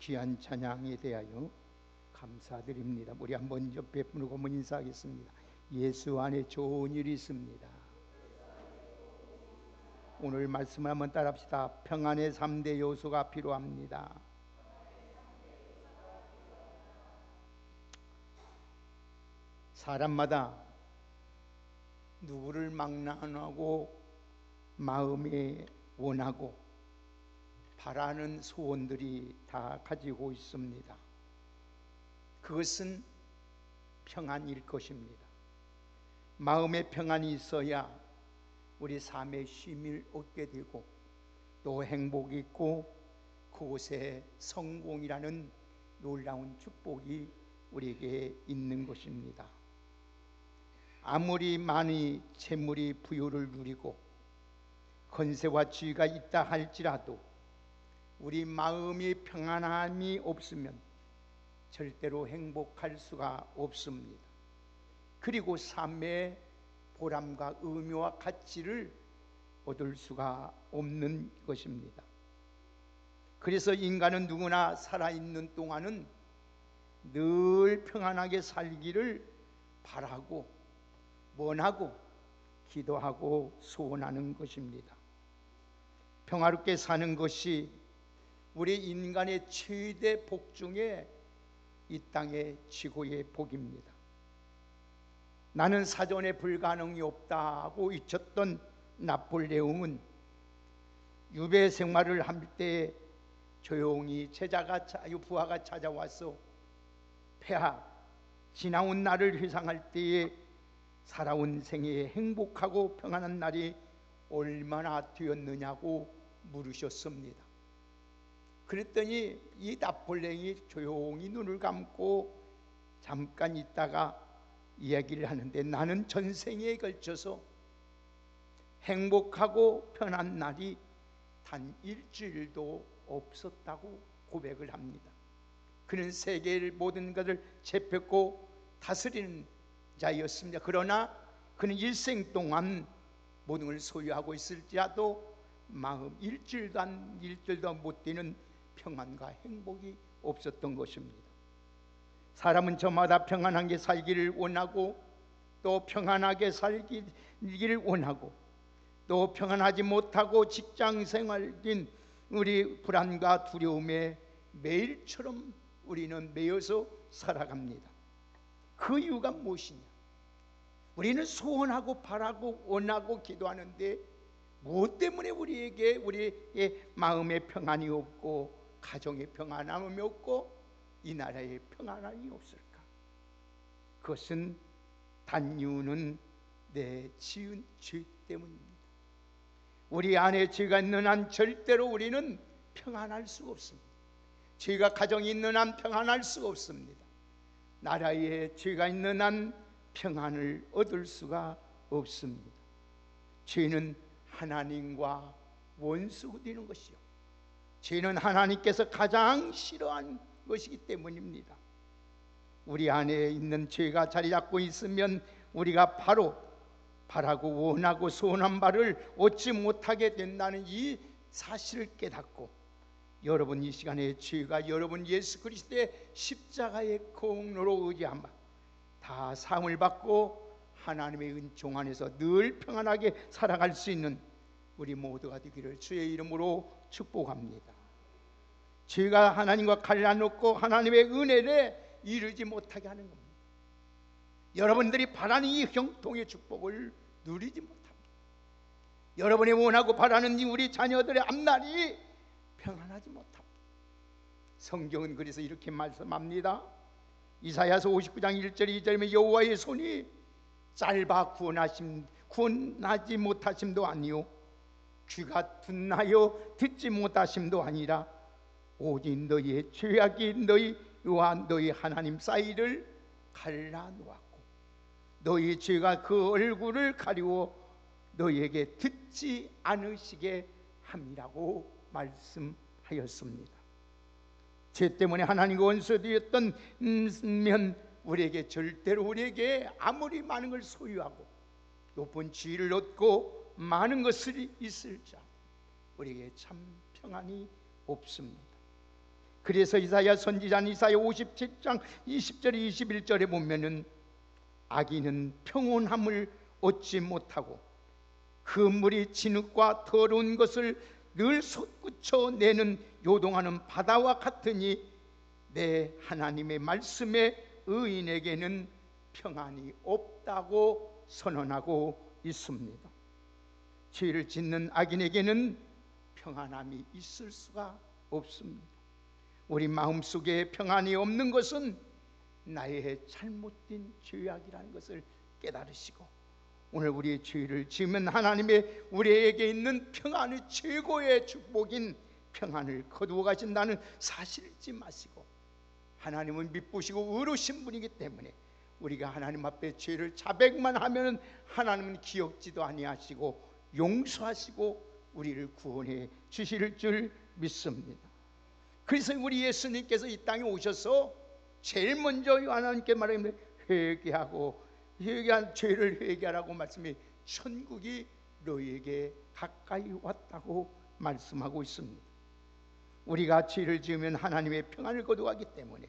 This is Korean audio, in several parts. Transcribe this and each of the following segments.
귀한 찬양에 대하여 감사드립니다. 우리 한번 옆에 분을 보면 인사하겠습니다. 예수 안에 좋은 일이 있습니다. 오늘 말씀을 한번 따라합시다. 평안의 3대 요소가 필요합니다. 사람마다 누구를 망라하고 마음에 원하고 바라는 소원들이 다 가지고 있습니다. 그것은 평안일 것입니다. 마음의 평안이 있어야 우리 삶의 쉼을 얻게 되고 또 행복이 있고 그곳에 성공이라는 놀라운 축복이 우리에게 있는 것입니다. 아무리 많이 재물이 부유를 누리고 권세와 지위가 있다 할지라도 우리 마음이 평안함이 없으면 절대로 행복할 수가 없습니다. 그리고 삶의 보람과 의미와 가치를 얻을 수가 없는 것입니다. 그래서 인간은 누구나 살아있는 동안은 늘 평안하게 살기를 바라고 원하고 기도하고 소원하는 것입니다. 평화롭게 사는 것이 우리 인간의 최대 복 중에 이 땅의 최고의 복입니다. 나는 사전에 불가능이 없다고 외쳤던 나폴레옹은 유배 생활을 할 때 조용히 부하가 찾아와서 폐하, 지나온 날을 회상할 때에 살아온 생에 행복하고 평안한 날이 얼마나 되었느냐고 물으셨습니다. 그랬더니 이 나폴레옹이 조용히 눈을 감고 잠깐 있다가 이야기를 하는데 나는 전생에 걸쳐서 행복하고 편한 날이 단 일주일도 없었다고 고백을 합니다. 그는 세계의 모든 것을 재폈고 다스리는 자였습니다. 그러나 그는 일생 동안 모든 걸 소유하고 있을지라도 마음 일주일도 못 되는 평안과 행복이 없었던 것입니다. 사람은 저마다 평안하게 살기를 원하고 또 평안하게 살기를 원하고 또 평안하지 못하고 직장생활인 우리 불안과 두려움에 매일처럼 우리는 매여서 살아갑니다. 그 이유가 무엇이냐? 우리는 소원하고 바라고 원하고 기도하는데 무엇 때문에 우리의 마음의 평안이 없고 가정의 평안함이 없고 이 나라의 평안함이 없을까? 그것은 단 이유는 내 지은 죄 때문입니다. 우리 안에 죄가 있는 한 절대로 우리는 평안할 수가 없습니다. 죄가 가정이 있는 한 평안할 수가 없습니다. 나라에 죄가 있는 한 평안을 얻을 수가 없습니다. 죄는 하나님과 원수가 되는 것이요, 죄는 하나님께서 가장 싫어하는 것이기 때문입니다. 우리 안에 있는 죄가 자리 잡고 있으면 우리가 바로 바라고 원하고 소원한 바를 얻지 못하게 된다는 이 사실을 깨닫고 여러분 이 시간에 죄가 여러분 예수 그리스도의 십자가의 공로로 의지한 바 다 사함을 받고 하나님의 은총 안에서 늘 평안하게 살아갈 수 있는 우리 모두가 되기를 주의 이름으로 축복합니다. 죄가 하나님과 갈라놓고 하나님의 은혜를 이루지 못하게 하는 겁니다. 여러분들이 바라는 이 형통의 축복을 누리지 못합니다. 여러분이 원하고 바라는 우리 자녀들의 앞날이 평안하지 못합니다. 성경은 그래서 이렇게 말씀합니다. 이사야서 59장 1절 2절에 여호와의 손이 짧아 구원하지 못하심도 아니요 귀가 둔하여 듣지 못하심도 아니라 오직 너희의 죄악이 너희와 너희 하나님 사이를 갈라놓았고 너희 죄가 그 얼굴을 가리워 너희에게 듣지 않으시게 함이라고 말씀하였습니다. 죄 때문에 하나님과 원수되었던 면 우리에게 절대로 우리에게 아무리 많은 걸 소유하고 높은 지위를 얻고 많은 것을 있을지라도 우리에게 참 평안이 없습니다. 그래서 이사야 선지자는 이사야 57장 20절 21절에 보면은 악인은 평온함을 얻지 못하고 그 물이 진흙과 더러운 것을 늘 솟구쳐 내는 요동하는 바다와 같으니 내 하나님의 말씀에 의인에게는 평안이 없다고 선언하고 있습니다. 죄를 짓는 악인에게는 평안함이 있을 수가 없습니다. 우리 마음속에 평안이 없는 것은 나의 잘못된 죄악이라는 것을 깨달으시고 오늘 우리의 죄를 지으면 하나님의 우리에게 있는 평안의 최고의 축복인 평안을 거두어 가신다는 사실을 잊지 마시고, 하나님은 미쁘시고 의로우신 분이기 때문에 우리가 하나님 앞에 죄를 자백만 하면 하나님은 기억지도 아니하시고 용서하시고 우리를 구원해 주실 줄 믿습니다. 그래서 우리 예수님께서 이 땅에 오셔서 제일 먼저 하나님께 말하면 회개하고 회개한 죄를 회개하라고 말씀해 천국이 너희에게 가까이 왔다고 말씀하고 있습니다. 우리가 죄를 지으면 하나님의 평안을 거두어가기 때문에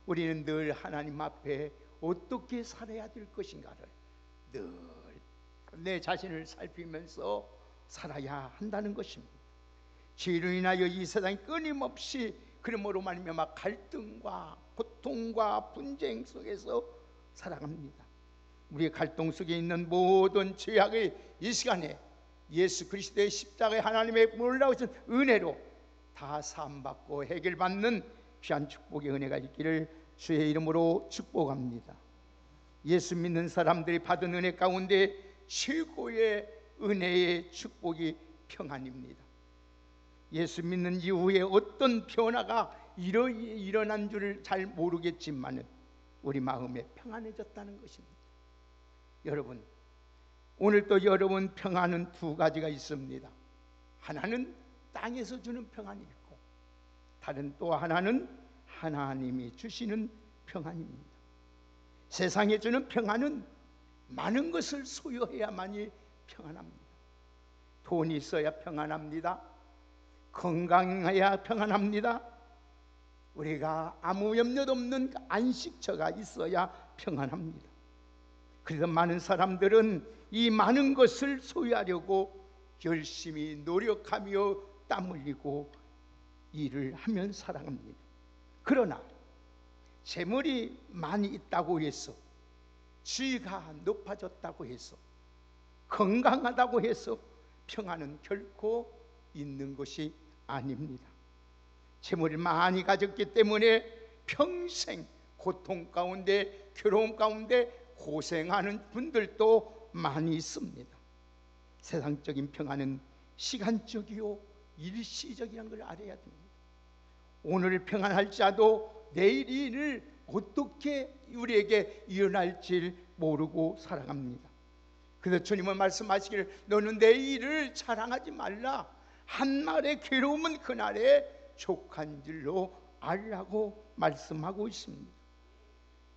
우리는 늘 하나님 앞에 어떻게 살아야 될 것인가를 늘 내 자신을 살피면서 살아야 한다는 것입니다. 죄로 인하여 이 세상이 끊임없이 그러므로 말미암아 갈등과 고통과 분쟁 속에서 살아갑니다. 우리의 갈등 속에 있는 모든 죄악을 이 시간에 예수 그리스도의 십자가의 하나님의 놀라우신 은혜로 다 사함받고 해결받는 귀한 축복의 은혜가 있기를 주의 이름으로 축복합니다. 예수 믿는 사람들이 받은 은혜 가운데 최고의 은혜의 축복이 평안입니다. 예수 믿는 이후에 어떤 변화가 일어난 줄을 잘 모르겠지만 우리 마음에 평안해졌다는 것입니다. 여러분, 오늘 또 여러분 평안은 두 가지가 있습니다. 하나는 땅에서 주는 평안이 있고 다른 또 하나는 하나님이 주시는 평안입니다. 세상에 주는 평안은 많은 것을 소유해야만이 평안합니다. 돈이 있어야 평안합니다. 건강해야 평안합니다. 우리가 아무 염려도 없는 안식처가 있어야 평안합니다. 그래서 많은 사람들은 이 많은 것을 소유하려고 열심히 노력하며 땀 흘리고 일을 하면 살아갑니다. 그러나 재물이 많이 있다고 해서, 지위가 높아졌다고 해서, 건강하다고 해서 평안은 결코 있는 것이 아닙니다. 재물을 많이 가졌기 때문에 평생 고통 가운데 괴로움 가운데 고생하는 분들도 많이 있습니다. 세상적인 평안은 시간적이요 일시적이라는 걸 알아야 됩니다. 오늘 평안할지라도 내일 일을 어떻게 우리에게 일어날지 모르고 살아갑니다. 그래서 주님은 말씀하시기를 너는 내 일을 자랑하지 말라. 한날의 괴로움은 그날에 족한 줄로 알라고 말씀하고 있습니다.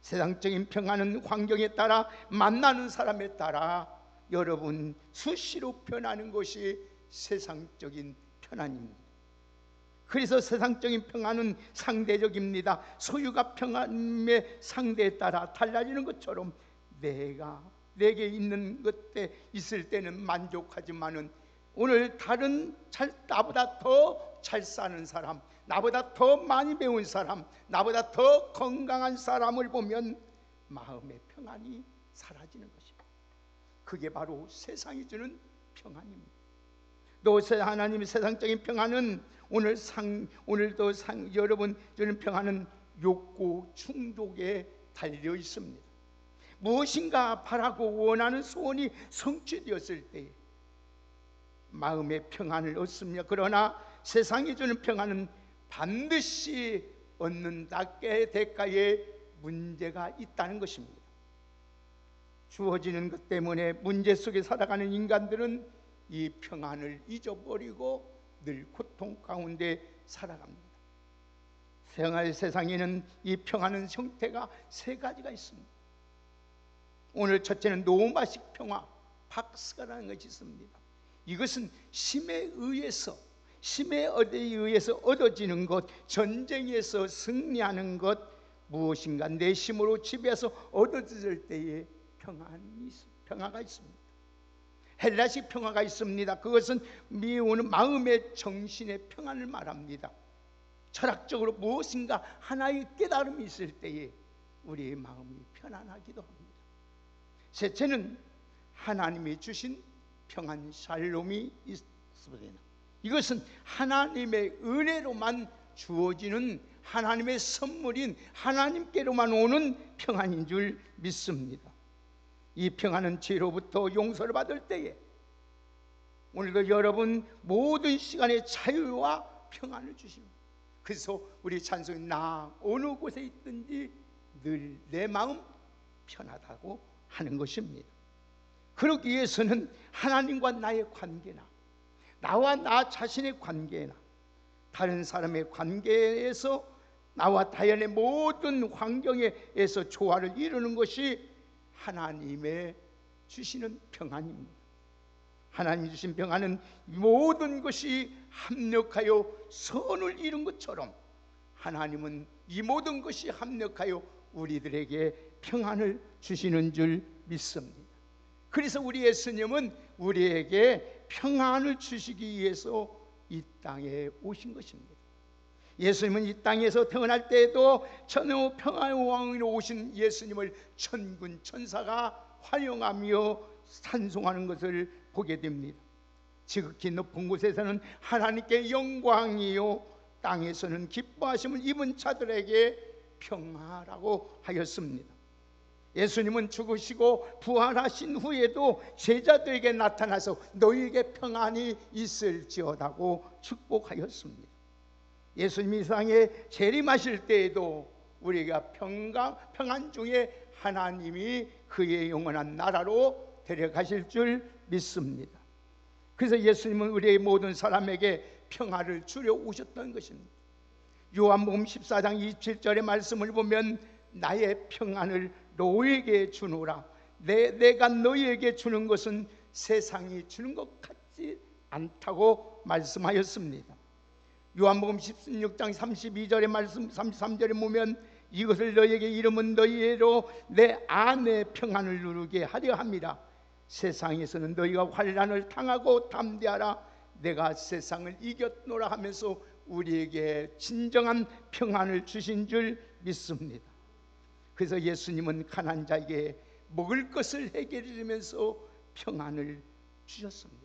세상적인 평안은 환경에 따라 만나는 사람에 따라 여러분 수시로 변하는 것이 세상적인 평안입니다. 그래서 세상적인 평안은 상대적입니다. 소유가 평안의 상대에 따라 달라지는 것처럼 내게 있는 것에 있을 때는 만족하지만은 오늘 다른 나보다 더 잘 사는 사람, 나보다 더 많이 배운 사람, 나보다 더 건강한 사람을 보면 마음의 평안이 사라지는 것입니다. 그게 바로 세상이 주는 평안입니다. 또 하나님의 세상적인 평안은 오늘도 여러분 주는 평안은 욕구 충족에 달려 있습니다. 무엇인가 바라고 원하는 소원이 성취되었을 때 마음의 평안을 얻습니다. 그러나 세상이 주는 평안은 반드시 얻는다의 대가에 문제가 있다는 것입니다. 주어지는 것 때문에 문제 속에 살아가는 인간들은 이 평안을 잊어버리고 늘 고통 가운데 살아갑니다. 세상에는 이 평안의 형태가 세 가지가 있습니다. 오늘 첫째는 노마식 평화, 박스가라는 것이 있습니다. 이것은 힘에 의해서 힘의 얻에 의해서 얻어지는 것, 전쟁에서 승리하는 것, 무엇인가 내 힘으로 지배해서 얻어질 때에 평화가 있습니다. 헬라식 평화가 있습니다. 그것은 미우는 마음의 정신의 평안을 말합니다. 철학적으로 무엇인가 하나의 깨달음이 있을 때에 우리의 마음이 편안하기도 합니다. 셋째는 하나님이 주신 평안 샬롬이 있습니다. 이것은 하나님의 은혜로만 주어지는 하나님의 선물인 하나님께로만 오는 평안인 줄 믿습니다. 이 평안은 죄로부터 용서를 받을 때에, 오늘도 여러분 모든 시간에 자유와 평안을 주십니다. 그래서 우리 찬송이 나 어느 곳에 있든지 늘 내 마음 편하다고 하는 것입니다. 그러기 위해서는 하나님과 나의 관계나 나와 나 자신의 관계나 다른 사람의 관계에서 나와 자연의 모든 환경에서 조화를 이루는 것이 하나님의 주시는 평안입니다. 하나님 주신 평안은 모든 것이 합력하여 선을 이룬 것처럼 하나님은 이 모든 것이 합력하여 우리들에게 평안을 주시는 줄 믿습니다. 그래서 우리 예수님은 우리에게 평안을 주시기 위해서 이 땅에 오신 것입니다. 예수님은 이 땅에서 태어날 때에도 천하 평안의 왕으로 오신 예수님을 천군 천사가 환영하며 찬송하는 것을 보게 됩니다. 지극히 높은 곳에서는 하나님께 영광이요 땅에서는 기뻐하심을 입은 자들에게 평화라고 하였습니다. 예수님은 죽으시고 부활하신 후에도 제자들에게 나타나서 너희에게 평안이 있을지어다고 축복하였습니다. 예수님이 이 세상에 재림하실 때에도 우리가 평안 중에 하나님이 그의 영원한 나라로 데려가실 줄 믿습니다. 그래서 예수님은 우리의 모든 사람에게 평안을 주려 오셨던 것입니다. 요한복음 14장 27절의 말씀을 보면 나의 평안을 너희에게 주노라. 내가 너희에게 주는 것은 세상이 주는 것 같지 않다고 말씀하였습니다. 요한복음 16장 32절의 말씀 33절에 보면 이것을 너희에게 이름은 너희로 내 안에 평안을 누르게 하려 함이라. 세상에서는 너희가 환난을 당하고 담대하라. 내가 세상을 이겼노라 하면서 우리에게 진정한 평안을 주신 줄 믿습니다. 그래서 예수님은 가난한 자에게 먹을 것을 해결해 주면서 평안을 주셨습니다.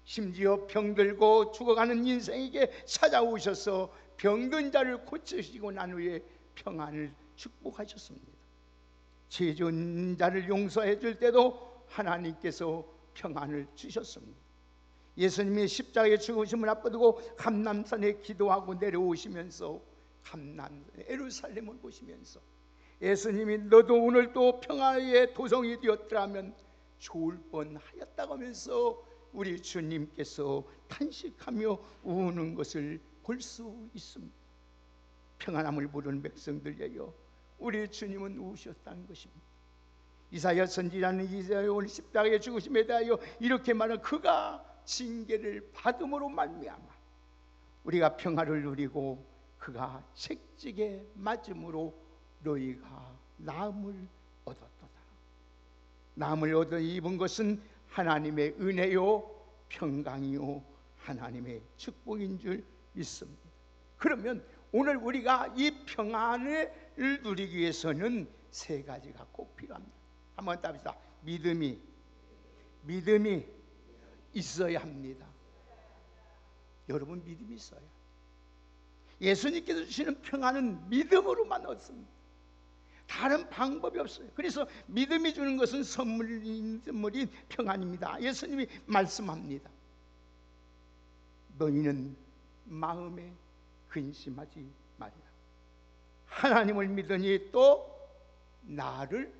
심지어 병들고 죽어가는 인생에게 찾아오셔서 병든 자를 고치시고 난 후에 평안을 축복하셨습니다. 죄 지은 자를 용서해 줄 때도 하나님께서 평안을 주셨습니다. 예수님이 십자가에 죽으심을 앞두고 감람산에 기도하고 내려오시면서 감람산에 예루살렘을 보시면서 예수님이 너도 오늘 또 평화의 도성이 되었더라면 좋을 뻔하였다고 하면서 우리 주님께서 탄식하며 우는 것을 볼 수 있습니다. 평안함을 부르는 백성들이여, 우리 주님은 우셨다는 것입니다. 이사야 선지자는 이사야 오늘 십자가에 죽으심에 대하여 이렇게 말하는 그가 징계를 받음으로 말미암아 우리가 평화를 누리고 그가 채찍에 맞음으로 너희가 나음을 얻었도다. 나음을 얻어 입은 것은 하나님의 은혜요 평강이요 하나님의 축복인 줄 믿습니다. 그러면 오늘 우리가 이 평안을 누리기 위해서는 세 가지가 꼭 필요합니다. 한번 답시다. 믿음이 있어야 합니다. 여러분 믿음이 있어야. 예수님께서 주시는 평안은 믿음으로만 얻습니다. 다른 방법이 없어요. 그래서 믿음이 주는 것은 선물인 평안입니다. 예수님이 말씀합니다. 너희는 마음에 근심하지 말라. 하나님을 믿으니 또 나를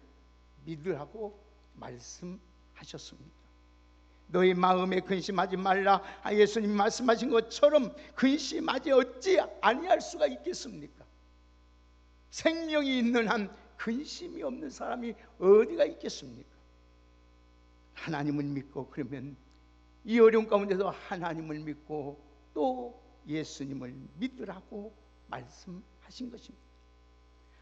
믿으라고 말씀하셨습니다. 너희 마음에 근심하지 말라. 예수님이 말씀하신 것처럼 근심하지 어찌 아니할 수가 있겠습니까? 생명이 있는 한 근심이 없는 사람이 어디가 있겠습니까? 하나님을 믿고, 그러면 이 어려운 가운데서 하나님을 믿고 또 예수님을 믿으라고 말씀하신 것입니다.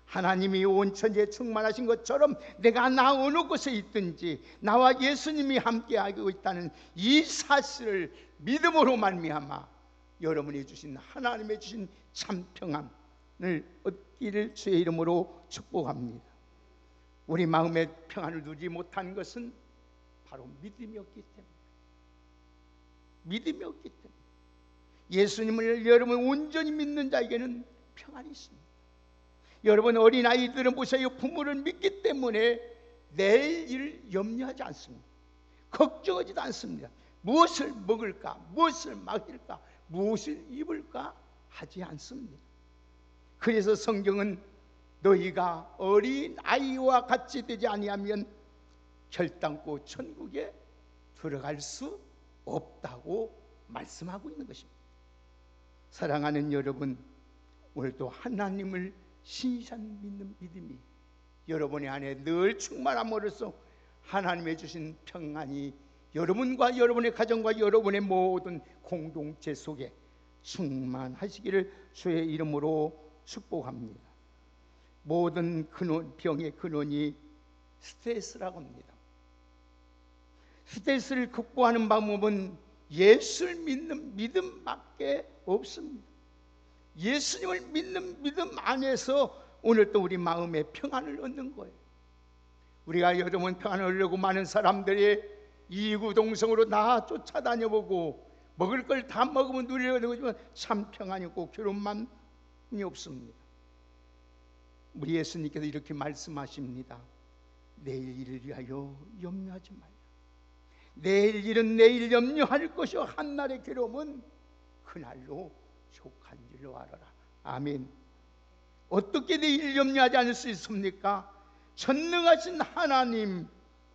하나님이 온 천지에 충만하신 것처럼 내가 나 어느 곳에 있든지 나와 예수님이 함께하고 있다는 이 사실을 믿음으로 말미암아 여러분이 주신 하나님의 주신 참 평안을 얻기를 주의 이름으로 축복합니다. 우리 마음의 평안을 누리지 못한 것은 바로 믿음이 없기 때문에, 믿음이 없기 때문에. 예수님을 여러분 온전히 믿는 자에게는 평안이 있습니다. 여러분 어린아이들은 보세요. 부모를 믿기 때문에 내일 일을 염려하지 않습니다. 걱정하지도 않습니다. 무엇을 먹을까, 무엇을 마실까, 무엇을 입을까 하지 않습니다. 그래서 성경은 너희가 어린아이와 같이 되지 아니하면 결단코 천국에 들어갈 수 없다고 말씀하고 있는 것입니다. 사랑하는 여러분, 오늘도 하나님을 신실히 믿는 믿음이 여러분의 안에 늘 충만함으로써 하나님의 주신 평안이 여러분과 여러분의 가정과 여러분의 모든 공동체 속에 충만하시기를 주의 이름으로 축복합니다. 모든 병의 근원이 스트레스라고 합니다. 스트레스를 극복하는 방법은 예수를 믿는 믿음밖에 없습니다. 예수님을 믿는 믿음 안에서 오늘 또 우리 마음의 평안을 얻는 거예요. 우리가 여러분 평안을 얻으려고 많은 사람들이 이구동성으로 다 쫓아다녀보고 먹을 걸 다 먹으면 누리려고 하지만 참 평안이 없고 괴로움만이 없습니다. 우리 예수님께서 이렇게 말씀하십니다. 내일 일을 위하여 염려하지 말라. 내일 일은 내일 염려할 것이요 한날의 괴로움은 그날로 족한 줄로 알아라. 아멘. 어떻게 내일 염려하지 않을 수 있습니까? 전능하신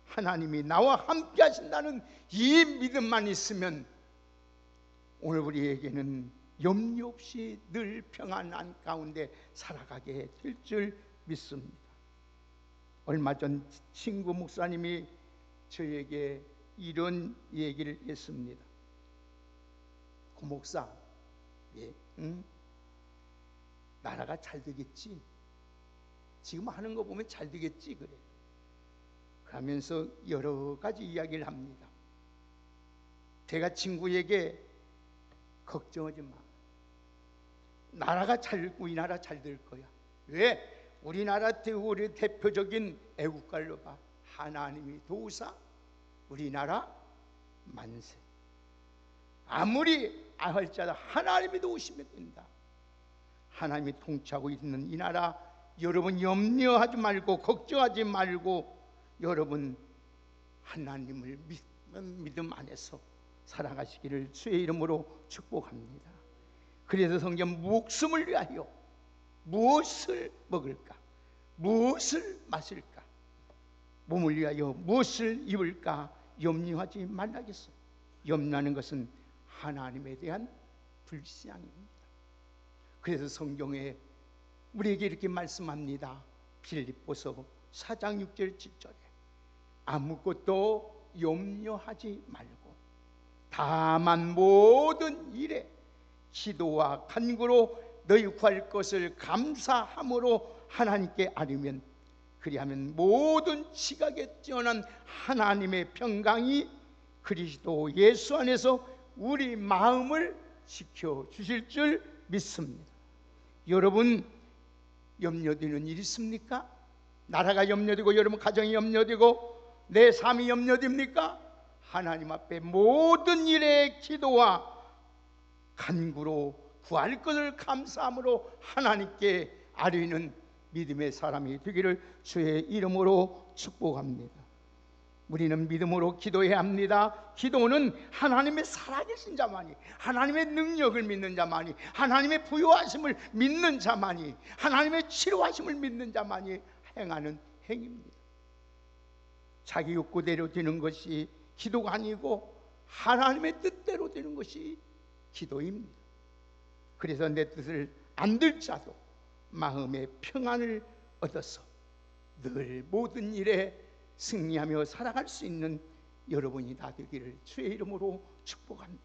하나님이 나와 함께 하신다는 이 믿음만 있으면 오늘 우리에게는 염려 없이 늘 평안한 가운데 살아가게 될 줄 믿습니다. 얼마 전 친구 목사님이 저에게 이런 얘기를 했습니다. 그 목사, 나라가 잘 되겠지? 지금 하는 거 보면 잘 되겠지? 그래. 그러면서 여러 가지 이야기를 합니다. 제가 친구에게 걱정하지 마. 나라가 우리나라 잘 될 거야. 왜? 우리나라 우리 대표적인 애국가를 봐. 하나님이 도우사 우리나라 만세. 아무리 할지라도 하나님이 도우시면 된다. 하나님이 통치하고 있는 이 나라 여러분 염려하지 말고 걱정하지 말고 여러분 하나님을 믿는 믿음 안에서 살아가시기를 주의 이름으로 축복합니다. 그래서 성경 목숨을 위하여 무엇을 먹을까, 무엇을 마실까, 몸을 위하여 무엇을 입을까 염려하지 말라겠어요. 염려하는 것은 하나님에 대한 불신앙입니다. 그래서 성경에 우리에게 이렇게 말씀합니다. 빌립보서 4장 6절 7절에 아무것도 염려하지 말고 다만 모든 일에 기도와 간구로 너희 구할 것을 감사함으로 하나님께 아뢰면 그리하면 모든 지각에 뛰어난 하나님의 평강이 그리스도 예수 안에서 우리 마음을 지켜주실 줄 믿습니다. 여러분 염려되는 일 있습니까? 나라가 염려되고 여러분 가정이 염려되고 내 삶이 염려됩니까? 하나님 앞에 모든 일에 기도와 간구로 구할 것을 감사함으로 하나님께 아뢰는 믿음의 사람이 되기를 주의 이름으로 축복합니다. 우리는 믿음으로 기도해야 합니다. 기도는 하나님의 살아계신 자만이, 하나님의 능력을 믿는 자만이, 하나님의 부요하심을 믿는 자만이, 하나님의 치료하심을 믿는 자만이 행하는 행위입니다. 자기 욕구대로 되는 것이 기도가 아니고 하나님의 뜻대로 되는 것이 기도입니다. 그래서 내 뜻을 안 들자도 마음의 평안을 얻어서 늘 모든 일에 승리하며 살아갈 수 있는 여러분이 다 되기를 주의 이름으로 축복합니다.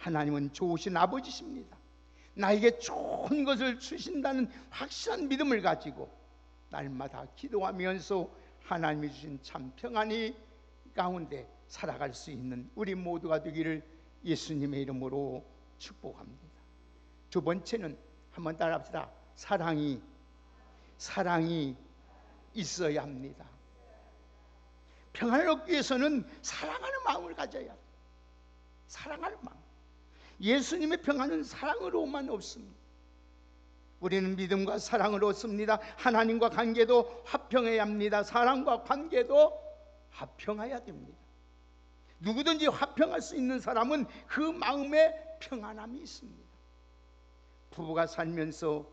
하나님은 좋으신 아버지십니다. 나에게 좋은 것을 주신다는 확실한 믿음을 가지고 날마다 기도하면서 하나님이 주신 참 평안이 가운데 살아갈 수 있는 우리 모두가 되기를 예수님의 이름으로 축복합니다. 두 번째는 한번 따라합시다. 사랑이 있어야 합니다. 평안을 얻기 위해서는 사랑하는 마음을 가져야 합니다. 사랑하는 마음. 예수님의 평안은 사랑으로만 없습니다. 우리는 믿음과 사랑을 얻습니다. 하나님과 관계도 화평해야 합니다. 사랑과 관계도 화평해야 됩니다. 누구든지 화평할 수 있는 사람은 그 마음에 평안함이 있습니다. 부부가 살면서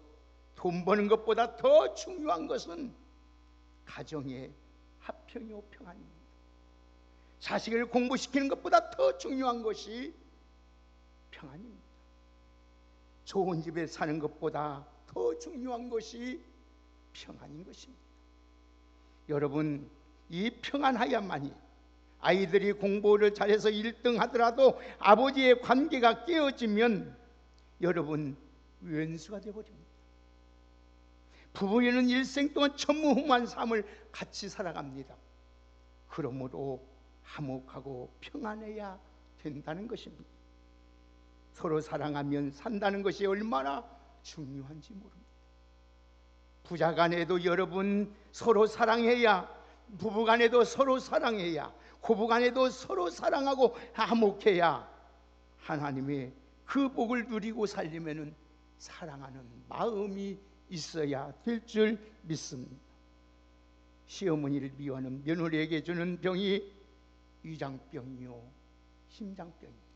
돈 버는 것보다 더 중요한 것은 가정의 화평이요 평안입니다. 자식을 공부시키는 것보다 더 중요한 것이 평안입니다. 좋은 집에 사는 것보다 더 중요한 것이 평안인 것입니다. 여러분, 이 평안하야만이 아이들이 공부를 잘해서 1등 하더라도 아버지의 관계가 깨어지면 여러분 왼수가 되어버립니다. 부부는 일생 동안 전무후무한 삶을 같이 살아갑니다. 그러므로 화목하고 평안해야 된다는 것입니다. 서로 사랑하면 산다는 것이 얼마나 중요한지 모릅니다. 부자간에도 여러분 서로 사랑해야, 부부간에도 서로 사랑해야, 고부간에도 서로 사랑하고 화목해야 하나님의 그 복을 누리고 살려면 사랑하는 마음이 있어야 될 줄 믿습니다. 시어머니를 미워하는 며느리에게 주는 병이 위장병이요 심장병입니다.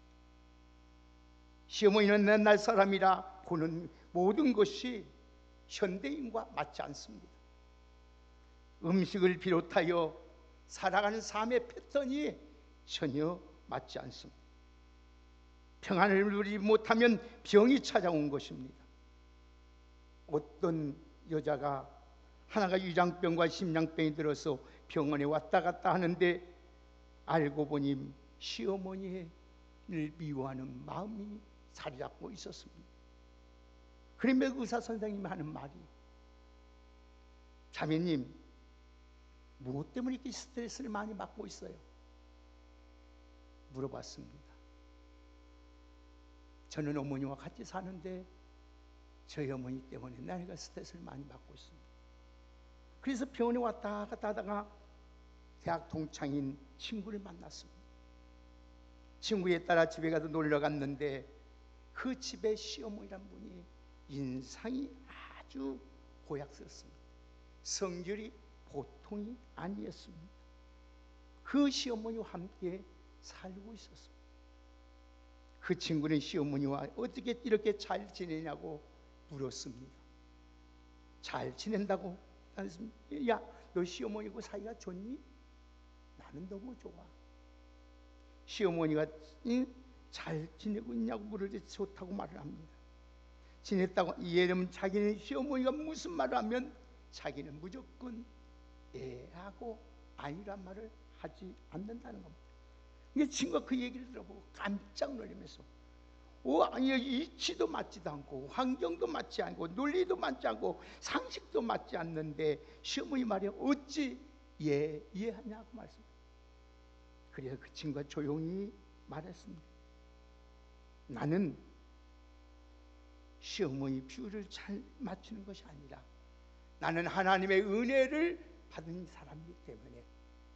시어머니는 옛날 사람이라 보는 모든 것이 현대인과 맞지 않습니다. 음식을 비롯하여 살아가는 삶의 패턴이 전혀 맞지 않습니다. 평안을 누리지 못하면 병이 찾아온 것입니다. 어떤 여자가 하나가 위장병과 심장병이 들어서 병원에 왔다 갔다 하는데 알고 보니 시어머니를 미워하는 마음이 자리 잡고 있었습니다. 그러면 의사 선생님이 하는 말이, 자매님 무엇 때문에 이렇게 스트레스를 많이 받고 있어요? 물어봤습니다. 저는 어머니와 같이 사는데 저희 어머니 때문에 내가 스트레스를 많이 받고 있습니다. 그래서 병원에 왔다 갔다 하다가 대학 동창인 친구를 만났습니다. 친구에 따라 집에 가서 놀러 갔는데 그 집에 시어머니란 분이 인상이 아주 고약스럽습니다. 성질이 보통이 아니었습니다. 그 시어머니와 함께 살고 있었습니다. 그 친구는 시어머니와 어떻게 이렇게 잘 지내냐고 물었습니다. 잘 지낸다고? 야, 너 시어머니하고 사이가 좋니? 나는 너무 좋아. 시어머니가 잘 지내고 있냐고 물을 때 좋다고 말을 합니다. 지냈다고 이해하면 자기는 시어머니가 무슨 말을 하면 자기는 무조건 하고 아니란 말을 하지 않는다는 겁니다. 이 친구가 그 얘기를 들어보고 깜짝 놀라면서 아니 이치도 맞지도 않고 환경도 맞지 않고 논리도 맞지 않고 상식도 맞지 않는데 시어머니 말에 어찌 이해하냐고 말씀. 그래서 그 친구가 조용히 말했습니다. 나는 시어머니 비율을 잘 맞추는 것이 아니라 나는 하나님의 은혜를 받은 사람이기 때문에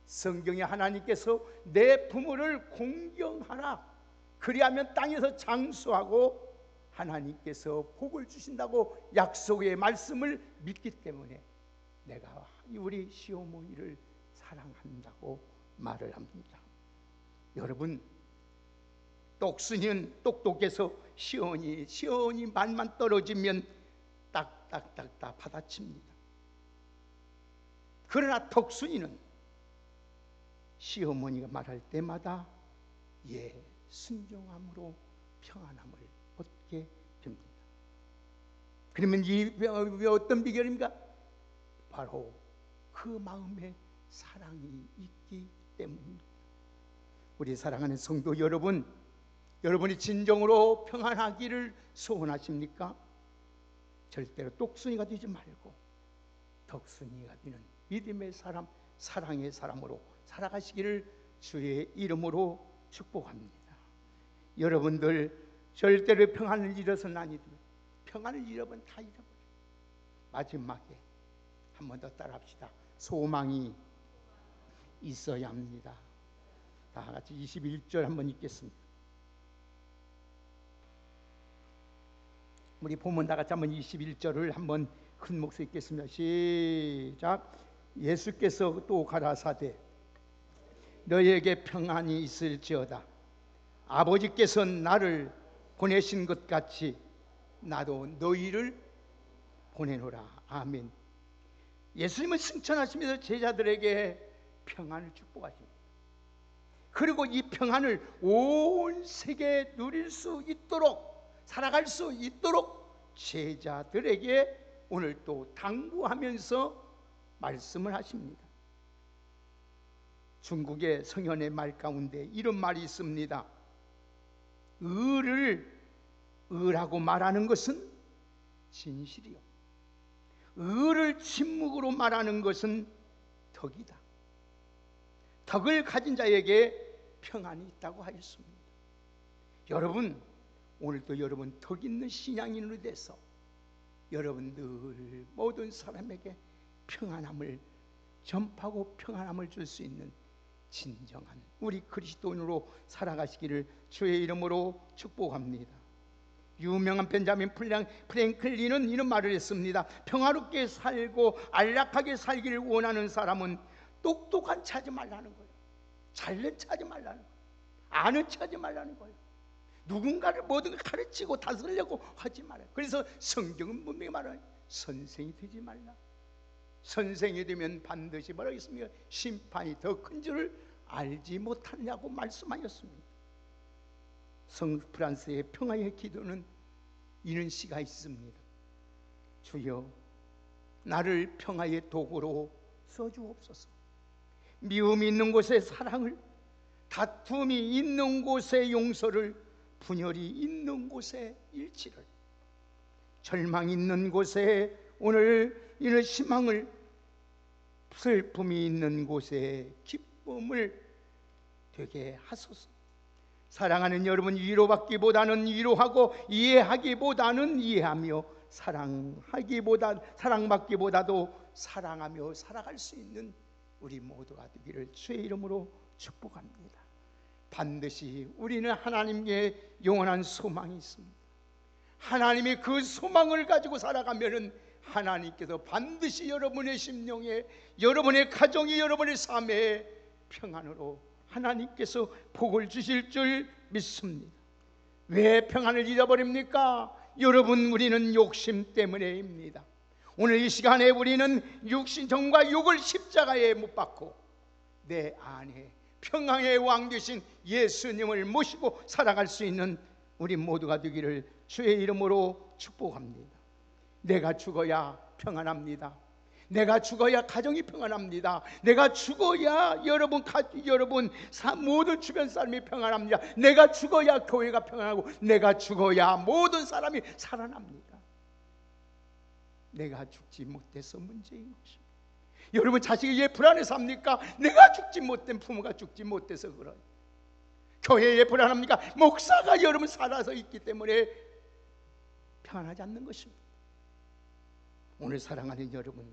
성경에 하나님께서 내 부모를 공경하라, 그리하면 땅에서 장수하고 하나님께서 복을 주신다고 약속의 말씀을 믿기 때문에 내가 우리 시어머니를 사랑한다고 말을 합니다. 여러분, 똑순이는 똑똑해서 시어머니 말만 떨어지면 딱딱딱딱 받아칩니다. 그러나 덕순이는 시어머니가 말할 때마다 순종함으로 평안함을 얻게 됩니다. 그러면 이 어떤 비결입니까? 바로 그 마음에 사랑이 있기 때문입니다. 우리 사랑하는 성도 여러분, 여러분이 진정으로 평안하기를 소원하십니까? 절대로 똑순이가 되지 말고 덕순이가 되는 믿음의 사람, 사랑의 사람으로 살아가시기를 주의 이름으로 축복합니다. 여러분들 절대로 평안을 잃어서는 아니고요, 평안을 잃어버리면 다 잃어버려요. 마지막에 한 번 더 따라합시다. 소망이 있어야 합니다. 다 같이 21절 한번 읽겠습니다. 우리 본문 다 같이 한번 21절을 한번 큰 목소리 읽겠습니다. 시작. 예수께서 또 가라사대 너희에게 평안이 있을지어다. 아버지께서 나를 보내신 것 같이 나도 너희를 보내노라. 아멘. 예수님은 승천하시면서 제자들에게 평안을 축복하십니다. 그리고 이 평안을 온 세계에 누릴 수 있도록, 살아갈 수 있도록 제자들에게 오늘 또 당부하면서 말씀을 하십니다. 중국의 성현의 말 가운데 이런 말이 있습니다. 의라고 말하는 것은 진실이요, 의를 침묵으로 말하는 것은 덕이다. 덕을 가진 자에게 평안이 있다고 하였습니다. 여러분, 오늘도 여러분 덕 있는 신앙인으로 돼서 여러분들 모든 사람에게 평안함을 전파하고 평안함을 줄 수 있는 진정한 우리 그리스도인으로 살아가시기를 주의 이름으로 축복합니다. 유명한 벤자민 프랭클린은 이런 말을 했습니다. 평화롭게 살고 안락하게 살기를 원하는 사람은 똑똑한 척 하지 말라는 거예요. 잘난 척 하지 말라는 거예요. 아는 척 하지 말라는 거예요. 누군가를 뭐든 가르치고 다스리려고 하지 말아요. 그래서 성경은 분명히 말해요. 선생이 되지 말라. 선생이 되면 반드시 뭐라고 했습니까? 심판이 더 큰 줄을 알지 못하냐고 말씀하셨습니다. 성 프란스의 평화의 기도는 이런 시가 있습니다. 주여, 나를 평화의 도구로 써주옵소서. 미움이 있는 곳에 사랑을, 다툼이 있는 곳에 용서를, 분열이 있는 곳에 일치를, 절망이 있는 곳에 오늘 이런 희망을, 슬픔이 있는 곳에 기쁨을 되게 하소서. 사랑하는 여러분, 위로받기보다는 위로하고 이해하기보다는 이해하며 사랑받기보다도 사랑하며 살아갈 수 있는 우리 모두가 되기를 주의 이름으로 축복합니다. 반드시 우리는 하나님께 영원한 소망이 있습니다. 하나님이 그 소망을 가지고 살아가면은 하나님께서 반드시 여러분의 심령에, 여러분의 가정이, 여러분의 삶에 평안으로 하나님께서 복을 주실 줄 믿습니다. 왜 평안을 잃어버립니까? 여러분, 우리는 욕심 때문에입니다. 오늘 이 시간에 우리는 육신정과 육을 십자가에 못 박고 내 안에 평안의 왕 되신 예수님을 모시고 살아갈 수 있는 우리 모두가 되기를 주의 이름으로 축복합니다. 내가 죽어야 평안합니다. 내가 죽어야 가정이 평안합니다. 내가 죽어야 여러분 모든 주변 사람이 평안합니다. 내가 죽어야 교회가 평안하고, 내가 죽어야 모든 사람이 살아납니다. 내가 죽지 못해서 문제인 것입니다. 여러분 자식이 왜 불안해서 합니까? 내가 죽지 못된 부모가 죽지 못해서 그래요. 교회에 불안합니까? 목사가 여러분 살아서 있기 때문에 평안하지 않는 것입니다. 오늘 사랑하는 여러분,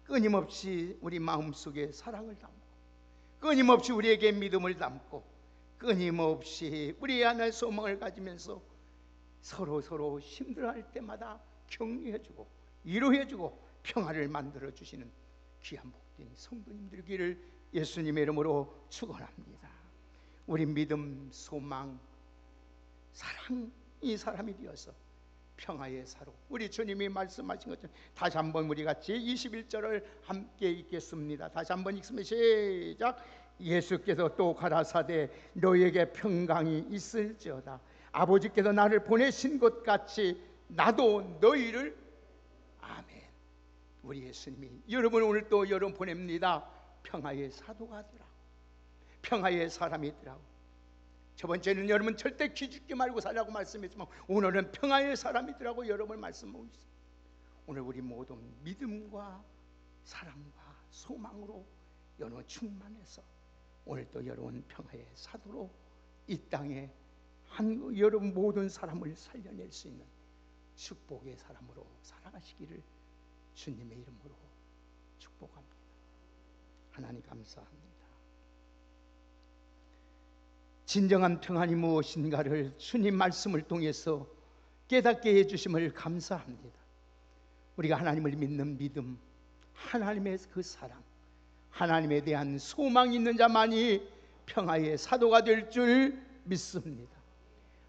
끊임없이 우리 마음속에 사랑을 담고, 끊임없이 우리에게 믿음을 담고, 끊임없이 우리 안에 소망을 가지면서 서로 힘들어할 때마다 격려해주고 위로해주고 평화를 만들어주시는 귀한 복된 성도님들이기를 예수님의 이름으로 축원합니다. 우리 믿음, 소망, 사랑이 사람이 되어서 평화의 사로, 우리 주님이 말씀하신 것처럼 다시 한번 우리 같이 21절을 함께 읽겠습니다. 다시 한번 읽습니다. 시작. 예수께서 또 가라사대 너희에게 평강이 있을지어다. 아버지께서 나를 보내신 것 같이 나도 너희를. 아멘. 우리 예수님이 여러분 오늘 또 여러분 보냅니다. 평화의 사도가 되라고, 평화의 사람이 되라고. 저번주에는 여러분 절대 기죽지 말고 살라고 말씀했지만 오늘은 평화의 사람이더라고 여러분 말씀하고 있습니다. 오늘 우리 모두 믿음과 사랑과 소망으로 여러분 충만해서 오늘 또 여러분 평화의 사도로 이 땅에 여러분 모든 사람을 살려낼 수 있는 축복의 사람으로 살아가시기를 주님의 이름으로 축복합니다. 하나님 감사합니다. 진정한 평안이 무엇인가를 주님 말씀을 통해서 깨닫게 해주심을 감사합니다. 우리가 하나님을 믿는 믿음, 하나님의 그 사랑, 하나님에 대한 소망이 있는 자만이 평화의 사도가 될 줄 믿습니다.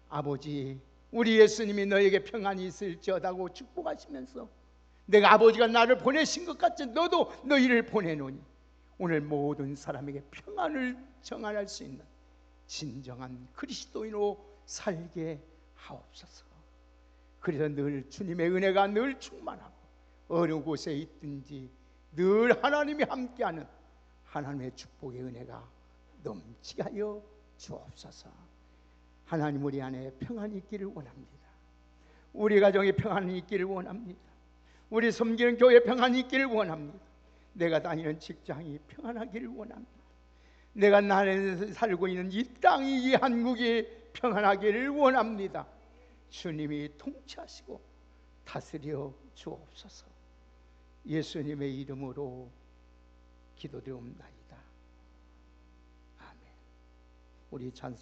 아버지, 우리 예수님이 너에게 평안이 있을지어다고 축복하시면서 내가 아버지가 나를 보내신 것 같이 너도 너희를 보내노니 오늘 모든 사람에게 평안을 정할 수 있는 진정한 그리스도인으로 살게 하옵소서. 그래서 늘 주님의 은혜가 늘 충만하고 어느 곳에 있든지 늘 하나님이 함께하는 하나님의 축복의 은혜가 넘치게 하여 주옵소서. 하나님, 우리 안에 평안이 있기를 원합니다. 우리 가정에 평안이 있기를 원합니다. 우리 섬기는 교회 평안이 있기를 원합니다. 내가 다니는 직장이 평안하기를 원합니다. 내가 나는 살고 있는 이 땅이, 이 한국이 평안하기를 원합니다. 주님이 통치하시고 다스려 주옵소서. 예수님의 이름으로 기도드리옵나이다. 아멘. 우리 찬송